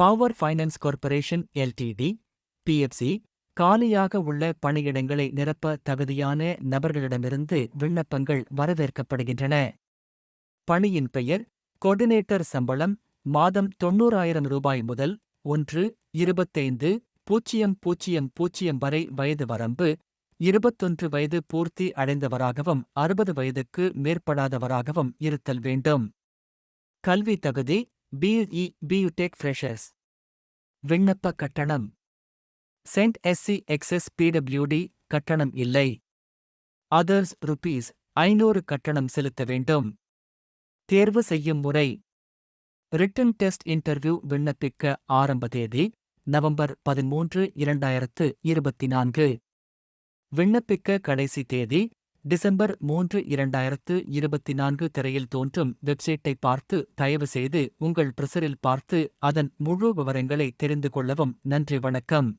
Power finance corporation LTD, PFC, காலியாக உள்ள பணியிடங்களை நிரப்ப தகுதியான நபர்களிடமிருந்து விண்ணப்பங்கள் வரவேற்கப்படுகின்றன. பணியின் பெயர்: கோஆர்டினேட்டர். சம்பளம்: மாதம் ரூ. 90,000 முதல் 1-25-000 வரை. வயது வரம்பு: 21 வயது பூர்த்தி அடைந்தவராகவும் 60 வயதுக்கு மேற்படாதவராகவும் இருத்தல் வேண்டும். கல்வி தகுதி: பிஇ, பிடெக் ஃப்ரெஷர்ஸ். விண்ணப்ப கட்டணம்: சென்ட் எஸ்சி எக்ஸ்எஸ் பிடபிள்யூடி கட்டணம் இல்லை. அதர்ஸ் ₹500 கட்டணம் செலுத்த வேண்டும். தேர்வு செய்யும் முறை: ரிட்டன் டெஸ்ட் இன்டர்வியூ. விண்ணப்பிக்க ஆரம்ப தேதி: நவம்பர் 13, 2024. விண்ணப்பிக்க கடைசி தேதி: டிசம்பர் 3, 2024. திரையில் தோன்றும் வெப்சைட்டை பார்த்து தயவுசெய்து உங்கள் பிரசுரில் பார்த்து அதன் முழு விவரங்களை தெரிந்து கொள்ளவும். நன்றி, வணக்கம்.